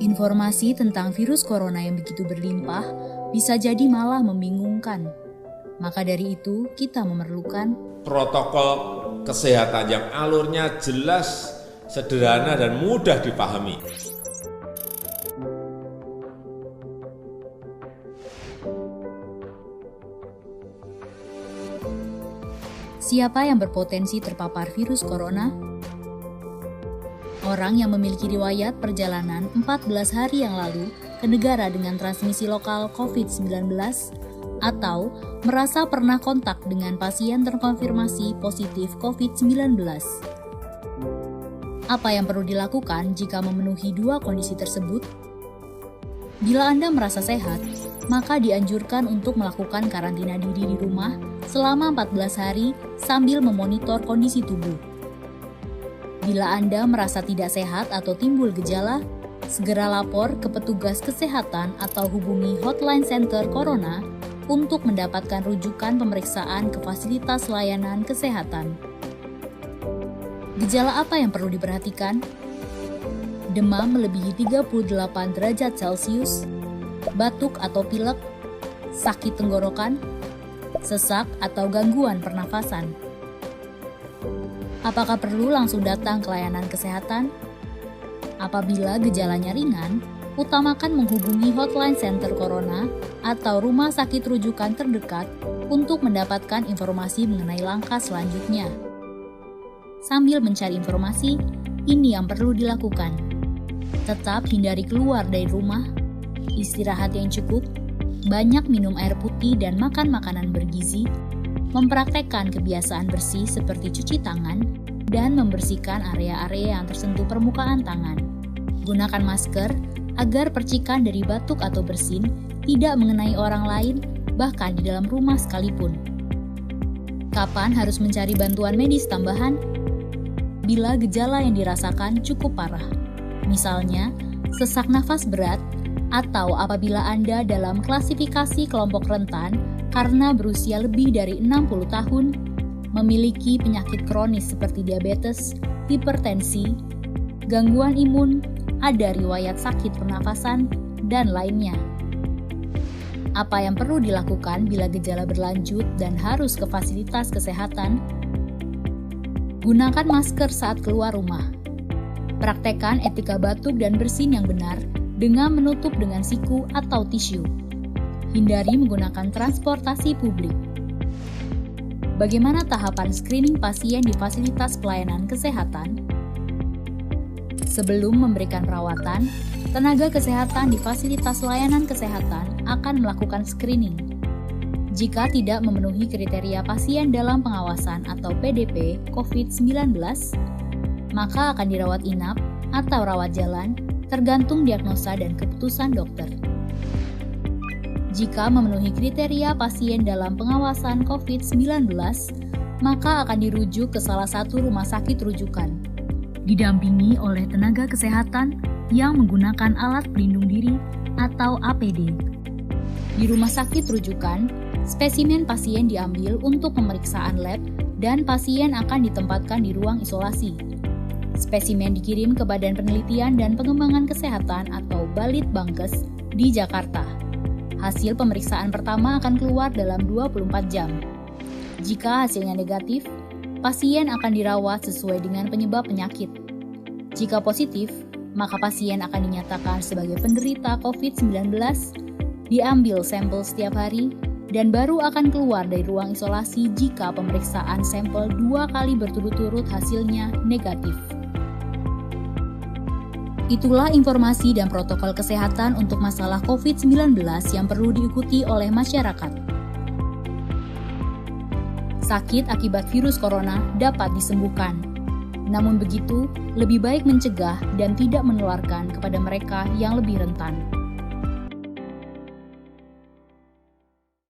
Informasi tentang virus corona yang begitu berlimpah bisa jadi malah membingungkan. Maka dari itu, kita memerlukan protokol kesehatan yang alurnya jelas, sederhana, dan mudah dipahami. siapa yang berpotensi terpapar virus corona? Orang yang memiliki riwayat perjalanan 14 hari yang lalu ke negara dengan transmisi lokal COVID-19 atau merasa pernah kontak dengan pasien terkonfirmasi positif COVID-19. Apa yang perlu dilakukan jika memenuhi dua kondisi tersebut? Bila Anda merasa sehat, maka dianjurkan untuk melakukan karantina diri di rumah selama 14 hari sambil memonitor kondisi tubuh. Bila Anda merasa tidak sehat atau timbul gejala, segera lapor ke petugas kesehatan atau hubungi hotline center Corona untuk mendapatkan rujukan pemeriksaan ke fasilitas layanan kesehatan. Gejala apa yang perlu diperhatikan? Demam melebihi 38 derajat Celcius, batuk atau pilek, sakit tenggorokan, sesak atau gangguan pernafasan. Apakah perlu langsung datang ke layanan kesehatan? Apabila gejalanya ringan, utamakan menghubungi hotline center Corona atau rumah sakit rujukan terdekat untuk mendapatkan informasi mengenai langkah selanjutnya. Sambil mencari informasi, ini yang perlu dilakukan. Tetap hindari keluar dari rumah, istirahat yang cukup, banyak minum air putih dan makan makanan bergizi, mempraktekkan kebiasaan bersih seperti cuci tangan, dan membersihkan area-area yang tersentuh permukaan tangan. Gunakan masker agar percikan dari batuk atau bersin tidak mengenai orang lain, bahkan di dalam rumah sekalipun. Kapan harus mencari bantuan medis tambahan? Bila gejala yang dirasakan cukup parah, misalnya sesak nafas berat, atau apabila Anda dalam klasifikasi kelompok rentan karena berusia lebih dari 60 tahun, memiliki penyakit kronis seperti diabetes, hipertensi, gangguan imun, ada riwayat sakit pernafasan, dan lainnya. Apa yang perlu dilakukan bila gejala berlanjut dan harus ke fasilitas kesehatan? Gunakan masker saat keluar rumah. Praktekkan etika batuk dan bersin yang benar dengan menutup dengan siku atau tisu. Hindari menggunakan transportasi publik. Bagaimana tahapan screening pasien di fasilitas pelayanan kesehatan? Sebelum memberikan perawatan, tenaga kesehatan di fasilitas layanan kesehatan akan melakukan screening. Jika tidak memenuhi kriteria pasien dalam pengawasan atau PDP COVID-19, maka akan dirawat inap atau rawat jalan, tergantung diagnosa dan keputusan dokter. Jika memenuhi kriteria pasien dalam pengawasan COVID-19, maka akan dirujuk ke salah satu rumah sakit rujukan, didampingi oleh tenaga kesehatan yang menggunakan alat pelindung diri atau APD. Di rumah sakit rujukan, spesimen pasien diambil untuk pemeriksaan lab dan pasien akan ditempatkan di ruang isolasi. Spesimen dikirim ke Badan Penelitian dan Pengembangan Kesehatan atau Balitbangkes di Jakarta. Hasil pemeriksaan pertama akan keluar dalam 24 jam. Jika hasilnya negatif, pasien akan dirawat sesuai dengan penyebab penyakit. Jika positif, maka pasien akan dinyatakan sebagai penderita COVID-19, diambil sampel setiap hari, dan baru akan keluar dari ruang isolasi jika pemeriksaan sampel 2 kali berturut-turut hasilnya negatif. Itulah informasi dan protokol kesehatan untuk masalah COVID-19 yang perlu diikuti oleh masyarakat. Sakit akibat virus corona dapat disembuhkan. Namun begitu, lebih baik mencegah dan tidak menularkan kepada mereka yang lebih rentan.